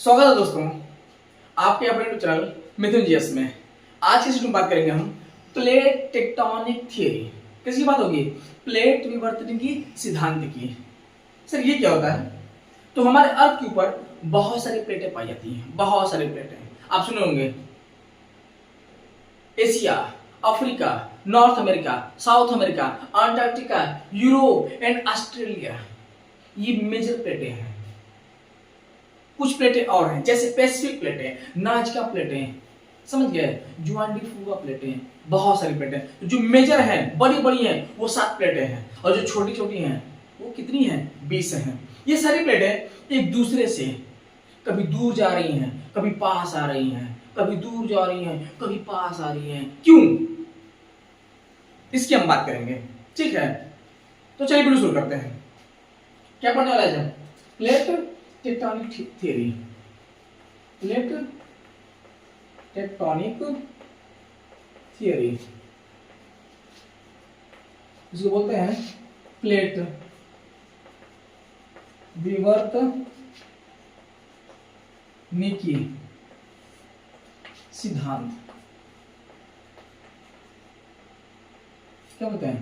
स्वागत है दोस्तों आपके अपने यूट्यूब चैनल मिथुन जीएस में। आज की वीडियो में बात करेंगे हम प्लेट टेक्टोनिक थियरी। किसकी बात होगी? प्लेट विवर्तन की सिद्धांत की। सर ये क्या होता है? तो हमारे अर्थ के ऊपर बहुत सारी प्लेटें पाई जाती हैं, बहुत सारी प्लेटें आप सुने होंगे। Asia, Africa, north America, south America, Antarctica, Europe and Australia, ये मेजर प्लेटें हैं। कुछ प्लेटें और हैं जैसे पैसिफिक प्लेटें, नाजका प्लेटें, समझ गए, जुआंडीफुआ प्लेटें, बहुत सारी प्लेटें। जो मेजर हैं, बड़ी बड़ी हैं, वो 7 प्लेटें हैं और जो छोटी छोटी हैं वो कितनी हैं? 20 हैं। ये सारी प्लेटें एक दूसरे से कभी दूर जा रही हैं, कभी पास आ रही हैं, कभी दूर जा रही हैं, कभी पास आ रही हैं। क्यों? इसकी हम बात करेंगे, ठीक है। तो चलिए वीडियो शुरू करते हैं। क्या पढ़ने वाला है? Plate tectonic theory. Plate tectonic theory इसको बोलते हैं प्लेट विवर्तनिकी सिद्धांत। क्या बोलते हैं?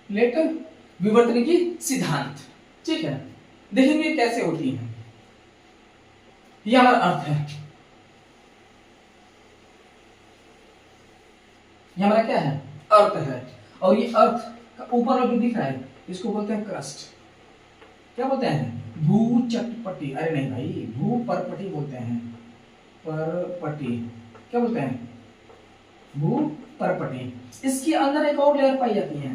प्लेट विवर्तनिकी सिद्धांत, ठीक है। देखेंगे कैसे होती है। ये हमारा अर्थ है, ये हमारा क्या है? अर्थ है। और ये अर्थ का ऊपर जो दिख रहा है इसको बोलते हैं क्रस्ट। क्या बोलते हैं? भूचटपटी। अरे नहीं भाई, भू परपटी बोलते हैं। परपटी क्या बोलते हैं? भू परपटी। इसके अंदर एक और लेयर पाई जाती है,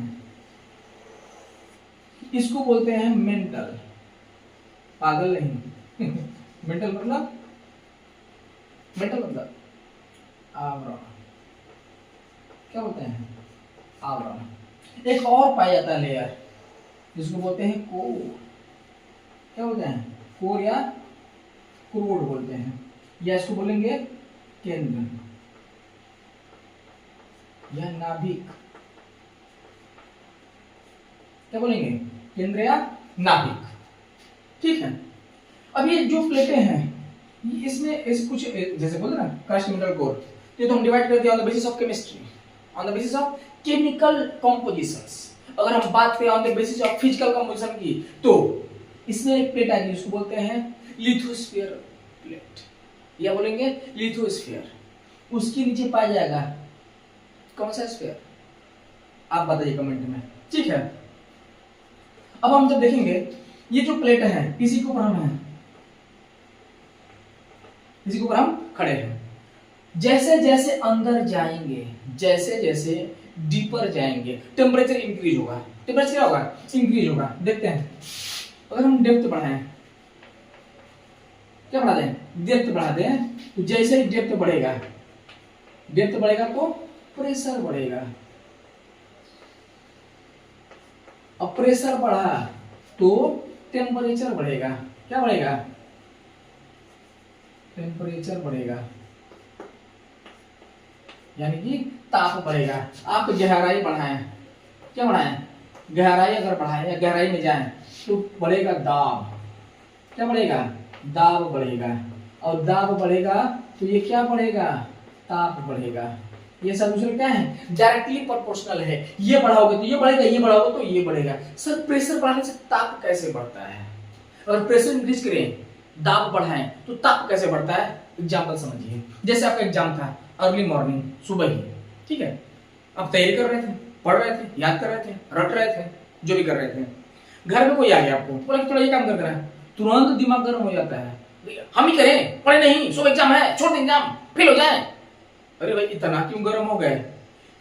इसको बोलते हैं मेंटल। पागल नहीं मेंटल मतलब आवरण। क्या बोलते हैं? आवरण। एक और पाया जाता है लेयर जिसको बोलते हैं कोर। क्या बोलते हैं? कोर या क्रोड बोलते हैं, या इसको बोलेंगे केंद्र या नाभिक। क्या बोलेंगे? केंद्र या नाभिक, ठीक है। अब ये जो प्लेटें हैं इसमें इस कुछ जैसे बोलते ना क्रस्ट मेटल कोर, ये तो हम डिवाइड करते हैं on the basis of chemistry, on the basis of chemical compositions. अगर हम बात करें on the basis of physical composition की तो इसमें एक प्लेट आएगी, उसको बोलते हैं लिथोस्फीयर प्लेट, या बोलेंगे लिथोस्फीयर। उसके नीचे पाया जाएगा कौन सा स्फीयर? आप बताइए कमेंट में, ठीक है। अब हम जब देखेंगे ये जो प्लेट है इसी के ऊपर हम खड़े हैं। जैसे जैसे अंदर जाएंगे, जैसे जैसे डीपर जाएंगे, टेम्परेचर इंक्रीज होगा। टेम्परेचर क्या होगा? इंक्रीज होगा। देखते हैं, अगर हम डेप्थ बढ़ाएं, क्या बढ़ा दें? डेप्थ बढ़ा दें, तो जैसे ही डेप्थ बढ़ेगा तो प्रेशर बढ़ेगा, और प्रेशर बढ़ा तो टेम्परेचर बढ़ेगा। क्या बढ़ेगा? टेम्परेचर बढ़ेगा, यानी कि ताप बढ़ेगा। आप गहराई बढ़ाएं, क्या बढ़ाएं? गहराई अगर बढ़ाएं या गहराई में जाएं तो बढ़ेगा दाब। क्या बढ़ेगा? दाब बढ़ेगा, और दाब बढ़ेगा तो ये क्या बढ़ेगा? ताप बढ़ेगा। ये सब दूसरे क्या है? डायरेक्टली प्रोपोर्शनल है। ये बढ़ाओगे तो ये बढ़ेगा, ये बढ़ाओगे तो ये बढ़ेगा। सर प्रेशर बढ़ाने से ताप कैसे बढ़ता है? अगर प्रेशर इंक्रीज करें, दाब बढ़ाएं तो ताप कैसे बढ़ता है? एग्जांपल समझिए। जैसे आपका एग्जाम था अर्ली मॉर्निंग, सुबह ही, ठीक है। आप तैयारी कर रहे थे, पढ़ रहे थे, याद कर रहे थे, रट रहे थे, जो भी कर रहे थे। घर में कोई आ गया आपको बोला कि थोड़ा ये काम कर रहा है, तुरंत दिमाग गर्म हो जाता है। हम ही करें, पढ़े नहीं, सुबह एग्जाम है, छोड़ दें एग्जाम, फेल हो जाए। अरे भाई इतना क्यों गर्म हो गए?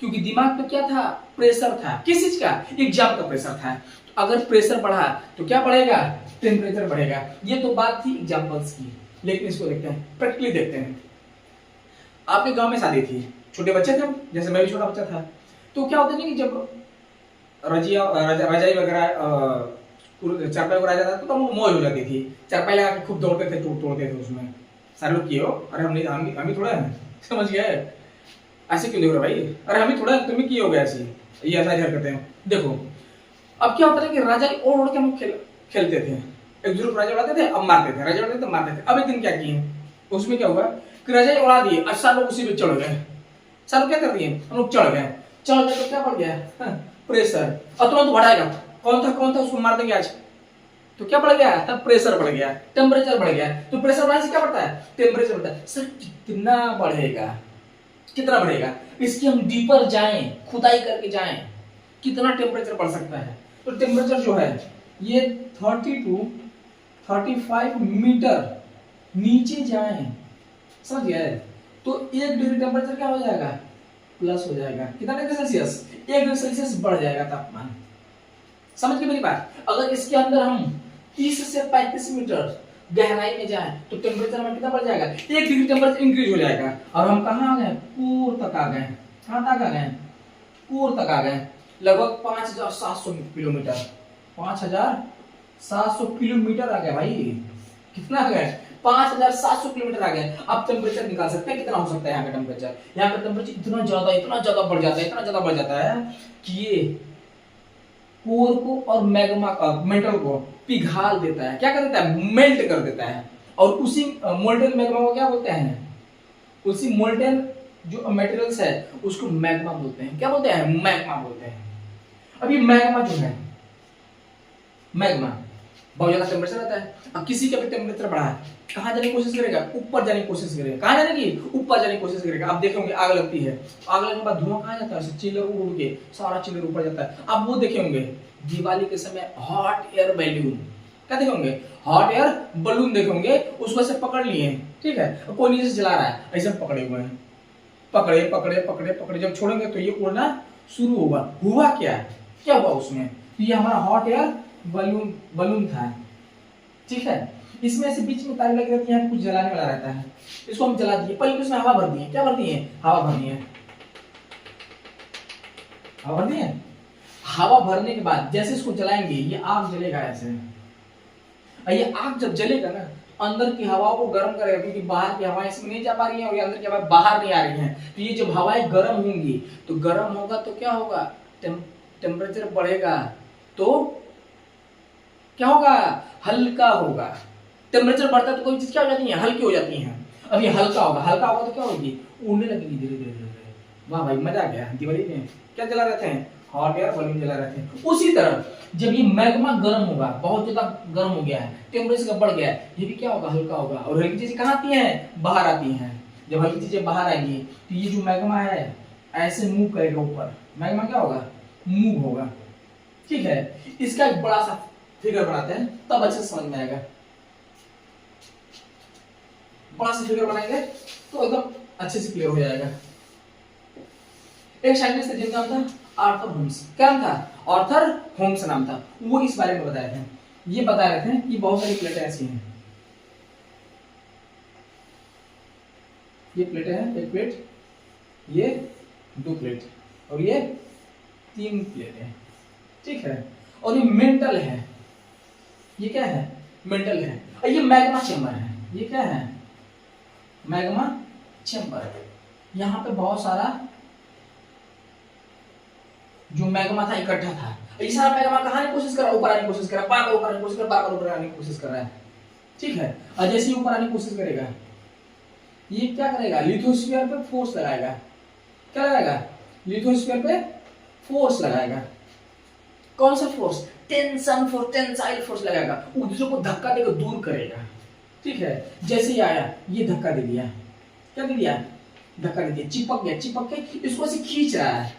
क्योंकि दिमाग पे क्या था? प्रेशर था। किस चीज का? एग्जाम का प्रेशर था। तो अगर प्रेशर बढ़ा तो क्या बढ़ेगा? टेम्परेचर बढ़ेगा। ये तो बात थी एग्जांपल्स की, लेकिन इसको देखते हैं, प्रैक्टिकली देखते हैं। आपके गांव में शादी थी, छोटे बच्चे थे, जैसे मैं भी छोटा बच्चा था, तो क्या होता है कि जब रजाई वगैरह चारपाई वगैरह जाता तो मौज हो जाती थी। चारपाई लगा के खूब दौड़ते थे, तोड़ते थे उसमें। सारे लोग किए हो? अरे हम ही थोड़ा है, समझ गया है? ऐसे क्यों देख रहे भाई? अरे हम ही थोड़ा, तुम ही किए हो गया ऐसे, ये ऐसा हरकतें हैं। देखो अब क्या होता है कि रजाई ओढ़ के हम खेलते थे, एक दूसरे को राजा उड़ाते थे, अब मारते थे, राजा उड़ाते थे, मारते थे। अब एक दिन क्या किए, उसमें क्या हुआ कि रजाई उड़ा दी, अच्छा लोग उसी पे चढ़ गए, सब क्या कर दिए हम लोग चढ़ गए, चढ़ गए तो क्या बढ़ गया प्रेशर, और तुरंत बढ़ाएगा, कौन था उसको मार देंगे आज, तो क्या बढ़ गया तब प्रेशर बढ़ गया, टेम्परेचर बढ़ गया, तो प्रेशर बढ़ने से क्या बढ़ता है टेम्परेचर बढ़ता है। सर कितना बढ़ेगा, कितना बढ़ेगा, इसकी हम डीपर जाएं, खुदाई करके जाएं, कितना टेम्परेचर बढ़ सकता है। तो टेम्परेचर जो है ये 30 to 35 मीटर नीचे जाएं, समझ गए, तो 1 डिग्री टेम्परेचर क्या हो जाएगा प्लस हो जाएगा, कितना डिग्री सेल्सियस 1 डिग्री सेल्सियस बढ़ जाएगा तापमान। समझ गए मेरी बात। अगर इसके अंदर हम 30 से 35 मीटर गहराई में जाए तो टेम्परेचर में कितना बढ़ जाएगा 1 डिग्री टेम्परेचर इंक्रीज हो जाएगा, और हम कहाँ आ गए पूर्व तक आ गए, कहाँ तक आ गए पूर्व तक आ गए, लगभग 5700 किलोमीटर, 5700 किलोमीटर आ गया भाई, कितना आ गए 5700 किलोमीटर आ गए। अब टेम्परेचर निकाल सकते हैं कितना हो सकता है यहाँ का टेम्परेचर, यहाँ का टेम्परेचर इतना ज्यादा बढ़ जाता है, इतना ज्यादा बढ़ जाता है कि ये कोर को और मैग्मा का मेटल को पिघाल देता है, क्या कर देता है मेल्ट कर देता है, और उसी मोल्टेन मैग्मा को क्या बोलते हैं, उसी मोल्टेन जो मटेरियल्स है उसको मैग्मा बोलते हैं, क्या बोलते हैं मैग्मा बोलते हैं। अभी मैग्मा जो है, मैग्मा बहुत ज्यादा टेम्परेचर रहता है, अब किसी का भी टेम्परेचर बढ़ा है कहाँ जाने की कोशिश करेगा ऊपर जाने की कोशिश करेगा, कहाँ जाने की ऊपर जाने की कोशिश करेगा। आप देखेंगे आग लगती है, आग लगने के बाद धुआं कहाँ जाता है चिल्लर उड़ के सारा चिल्लर ऊपर जाता है। आप वो देखेंगे दिवाली के समय हॉट एयर बैलून, क्या देखेंगे हॉट एयर बलून देखेंगे, उसको ऐसे पकड़ लिए ठीक है, कोई नीचे से जला रहा है ऐसे पकड़े हुए हैं, पकड़े पकड़े पकड़े पकड़े जब छोड़ेंगे तो ये उड़ना शुरू होगा। हुआ क्या हुआ उसमें, तो ये हमारा हॉट एयर बलून था ठीक है, इसमें से बीच में तार लगी रहती है, कुछ जलाने वाला रहता है, इसको हम जला दिए, पहले इसमें हवा भर दिए, क्या भर दिए हवा भर दिए, हवा भर दिए, हवा भरने के बाद जैसे इसको जलाएंगे ये आग जलेगा ऐसे, और ये आग जब जलेगा ना अंदर की हवाओं को गर्म करेगा, क्योंकि बाहर की हवाएं इसमें नहीं जा पा रही है और ये अंदर की हवाएं बाहर नहीं आ रही हैं, तो ये जब हवाएं गर्म होंगी तो गर्म होगा तो क्या होगा टेम्परेचर बढ़ेगा, तो क्या होगा हल्का होगा, टेम्परेचर बढ़ता है तो कोई चीज क्या हो जाती है हल्की हो जाती है। अब ये हल्का होगा तो क्या होगी उड़ने लगेगी धीरे धीरे। वाह भाई मजा आ गया, दिवाली में क्या जला रहते हैं हॉट एयर बलून जला रहते हैं। उसी तरह जब ये मैग्मा गर्म होगा, बहुत ज्यादा गर्म हो गया है, टेम्परेचर बढ़ गया है, ये भी क्या होगा हल्का होगा, और हल्की चीजें कहाँ आती हैं बाहर आती हैं। जब हल्की चीजें बाहर आएंगी तो ये जो मैग्मा है ऐसे मूव करेगा ऊपर, मैग्मा क्या होगा मूव होगा ठीक है। इसका एक बड़ा सा फिगर बनाते हैं तब अच्छे से समझ में आएगा, बड़ा सा फिगर बनाएंगे तो एकदम अच्छे से क्लियर हो जाएगा। एक साइंटिस्ट थे जिनका नाम था आर्थर होम्स, क्या नाम था आर्थर होम्स नाम था, वो इस बारे में बताए थे, ये बता रहे थे कि बहुत सारी प्लेटें ऐसी हैं, ये प्लेटें हैं, एक प्लेट, ये 2 प्लेट और ये 3 प्लेटें ठीक है, और ये मेंटल है, ये क्या है मेंटल है, और ये मैग्मा चेंबर है, ये क्या है मैग्मा चेंबर। यहाँ पे बहुत सारा जो मैग्मा था इकट्ठा था, ये सारा मैग्मा कहाँ आने की कोशिश कर रहा है ऊपर आने की कोशिश कर रहा है, बार बार ऊपर आने की कोशिश कर रहा है, बार बार ऊपर आने की कोशिश कर रहा है ठीक है। और जैसे ही ऊपर आने की कोशिश करेगा ये क्या करेगा लिथोस्फीयर पे फोर्स लगाएगा, क्या लगाएगा लिथोस्फीयर पे फोर्स लगाएगा, कौन सा force tension force, tensile force लगाएगा, एक दूसरे को धक्का देकर दूर करेगा ठीक है। जैसे ही आया ये धक्का दे दिया, क्या दे दिया धक्का दे दिया, चिपक गया, चिपक के इसको ऐसे खींच रहा है,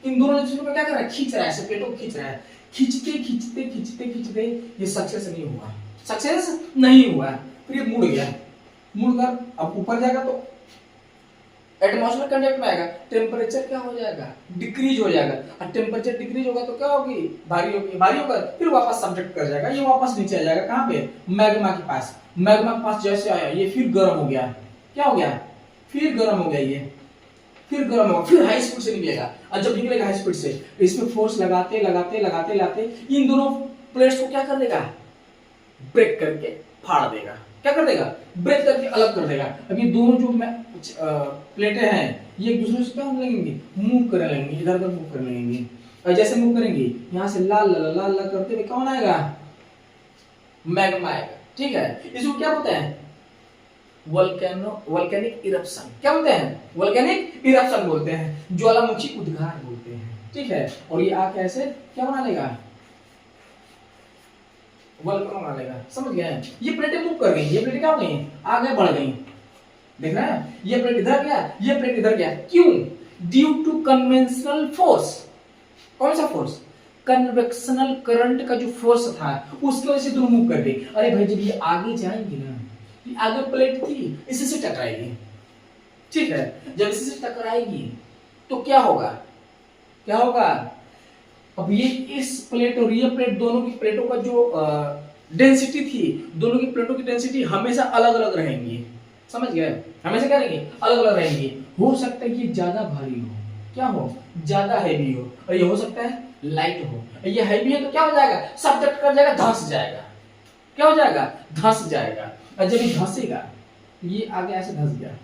इन दोनों चीजों को क्या कर रहा है खींच रहा है, ऐसे प्लेटों को खींच रहा है, खींचते खींचते खींचते खींचते ये सक्सेस नहीं हुआ, सक्सेस नहीं हुआ, फिर ये मुड़ गया, मुड़कर अब ऊपर जाएगा तो एटमॉस्फेयर कंटेक्ट में आएगा, टेम्परेचर क्या हो जाएगा डिक्रीज हो जाएगा, और टेम्परेचर डिक्रीज होगा तो क्या होगी भारी होगी, भारी होगा फिर वापस सब्जेक्ट कर जाएगा, ये वापस नीचे आ जाएगा कहाँ पे मैग्मा के पास, मैग्मा के पास जैसे आया ये फिर गर्म हो गया, क्या हो गया फिर गर्म हो गया, ये फिर गर्म होगा, फिर हाई स्पीड से निकलेगा, और जब निकलेगा हाई स्पीड से इसमें फोर्स लगाते लगाते लगाते लगाते इन दोनों प्लेट्स को क्या कर देगा ब्रेक करके फाड़ देगा, क्या कर देगा ब्रेक करके अलग कर देगा। अब ये दोनों जो प्लेटें हैं ये एक दूसरे से क्या होने लगेंगी मूव करने लगेंगी, इधर उधर मूव करने लगेंगी, और जैसे मूव करेंगी यहाँ से लाल लाल लाल लाल करते हुए कौन आएगा मैग्मा आएगा ठीक है। इसको क्या बोलते हैं वोल्केनिक इरप्शन। क्या बोलते हैं? वोल्केनिक इरप्शन बोलते हैं, ज्वालामुखी उद्गार बोलते हैं। ठीक है, और ये आके ऐसे क्या बना लेगा? वोल्केनो बना लेगा। समझ गए? ये प्लेटें मूव कर गई, ये प्लेटें क्या हो गई? आगे बढ़ गई। देख रहे हैं? ये प्लेट इधर गया, ये प्लेट इधर गया। क्यों? Due to conventional force. कौन सा फोर्स? कन्वेक्शनल करंट का जो फोर्स था उसकी वजह से दोनों मूव कर गई। अरे भाई जब ये आगे जाएंगी ना, ये आगे प्लेट थी, इसी से टकराएगी। ठीक है, जब इसी से टकराएगी तो क्या होगा? क्या होगा? अब ये इस प्लेट और ये प्लेट, दोनों की प्लेटों का जो डेंसिटी थी, दोनों की प्लेटों की डेंसिटी हमेशा अलग अलग रहेंगी। समझ गए? हमेशा क्या रहेंगी? अलग अलग रहेंगी। हो सकता है कि ज्यादा भारी हो, क्या हो? ज्यादा हैवी हो, और ये हो सकता है लाइट हो। ये हैवी है तो क्या हो जाएगा? सब टकरा जाएगा, धंस जाएगा। क्या हो जाएगा? धंस जाएगा। और जब ये धंसेगा, ये आगे ऐसे धंस गया,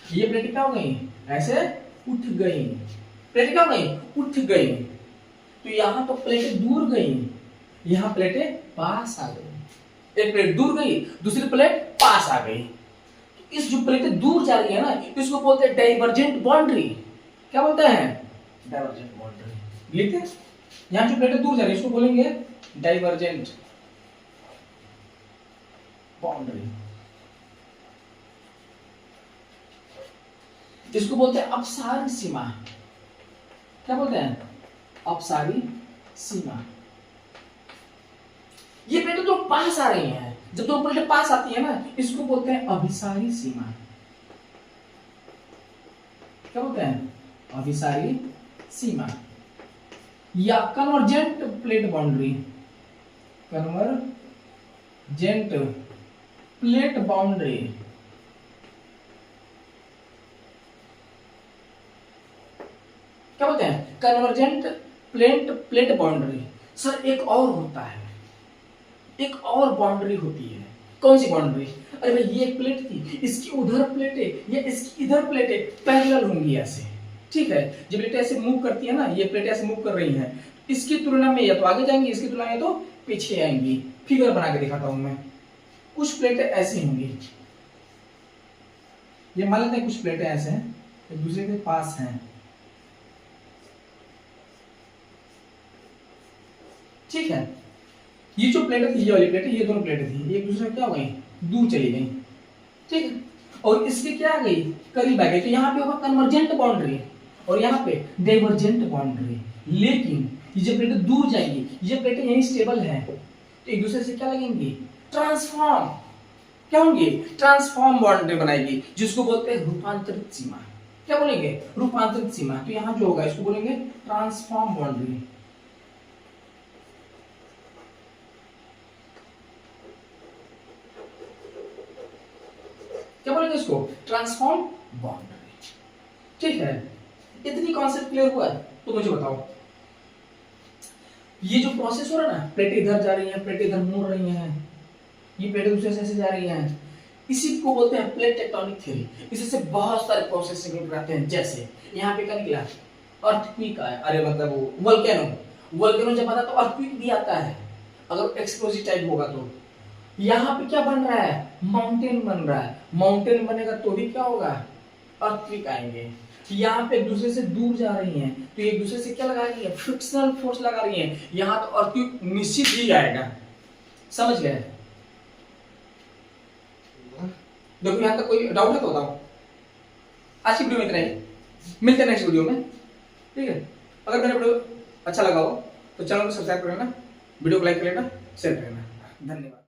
ये प्लेट क्या हो गई? ऐसे उठ गई। प्लेट क्या हो गई? उठ गई। तो यहाँ तो प्लेटें दूर गई, यहाँ प्लेटें पास आ गई। एक प्लेट दूर गई, दूसरी प्लेट पास आ गई। इस जो प्लेटें दूर जा रही है ना, इसको बोलते हैं डाइवर्जेंट बाउंड्री। क्या बोलते हैं? Divergent boundary. लिखते हैं, यहाँ जो प्लेटें दूर जा रही है इसको बोलेंगे डाइवर्जेंट बाउंड्री। इसको बोलते हैं अपसारी सीमा। क्या बोलते हैं? अपसारी सीमा। ये प्लेटें तो पास आ रही हैं, जब दो प्लेटें पास आती है ना, इसको बोलते हैं अभिसारी सीमा। क्या बोलते हैं? अभिसारी सीमा या convergent plate boundary. Convergent plate boundary. क्या बोलते हैं? Convergent plate boundary. सर एक और होता है, एक और बाउंड्री होती है। कौन सी बाउंड्री? अरे भाई ये एक प्लेट थी, इसकी उधर प्लेटें या इसकी इधर प्लेटें पैरेलल होंगी ऐसे। ठीक है, जब प्लेटें ऐसे मूव करती है ना, ये प्लेटें ऐसे मूव कर रही हैं, इसकी तुलना में या तो आगे जाएंगी, इसकी तुलना में तो पीछे आएंगी। फिगर बना के दिखाता हूं मैं। कुछ प्लेटें ऐसी होंगी, ये मान लेते हैं कुछ प्लेटें ऐसे हैं, एक दूसरे के पास हैं। ठीक है, ये जो प्लेटें थी, ये वाली प्लेटें, ये दोनों प्लेटें थी, एक दूसरे क्या हो गई? दूर चली गई। ठीक है, और इसके क्या आ गई? करीब आ गई। तो यहाँ पे होगा कन्वर्जेंट बाउंड्री और यहाँ पे डाइवर्जेंट बाउंड्री। लेकिन ये जो प्लेटें दूर जाएंगी, ये प्लेटें यहीं स्टेबल है, तो एक दूसरे से क्या लगेंगी? ट्रांसफॉर्म। क्या होंगी? ट्रांसफॉर्म बाउंड्री बनाएगी, जिसको बोलते हैं रूपांतरित सीमा। क्या बोलेंगे? रूपांतरित सीमा। तो यहाँ जो होगा इसको बोलेंगे ट्रांसफॉर्म बाउंड्री। क्या बोलेंगे इसको? Transform boundary. ठीक है, इतनी कॉन्सेप्ट क्लियर हुआ है? तो मुझे बताओ, ये जो प्रोसेस हो रहा है ना, प्लेटें इधर जा रही हैं, प्लेटें इधर मुड़ रही हैं, ये प्लेटें दूसरे से ऐसे जा रही हैं, इसी को बोलते हैं प्लेट टेक्टोनिक थ्योरी। इसी से बहुत सारे प्रोसेस निकल आते हैं। जैसे यहाँ पे क्या निकला? अर्थक्वेक आया। अरे मतलब वो वोल्केनो जब आता तो अर्थक्वेक भी आता है, अगर एक्सप्लोजिव टाइप होगा तो। यहाँ पे क्या बन रहा है? माउंटेन बन रहा है। माउंटेन बनेगा तो ही क्या होगा? अर्थक्वेक आएंगे। यहाँ पे एक दूसरे से दूर जा रही हैं, तो एक दूसरे से क्या लगा रही है? फ्रिक्शनल फोर्स लगा रही है। यहाँ तो अर्थक्वेक निश्चित ही आएगा। समझ गए? देखो यहाँ तक कोई डाउट है तो बताओ। आज की वीडियो में इतना ही, मिलते हैं नेक्स्ट वीडियो में। ठीक है, अगर मेरा वीडियो अच्छा लगा हो तो चैनल को सब्सक्राइब कर लेना, वीडियो को लाइक कर लेना, शेयर कर लेना। धन्यवाद।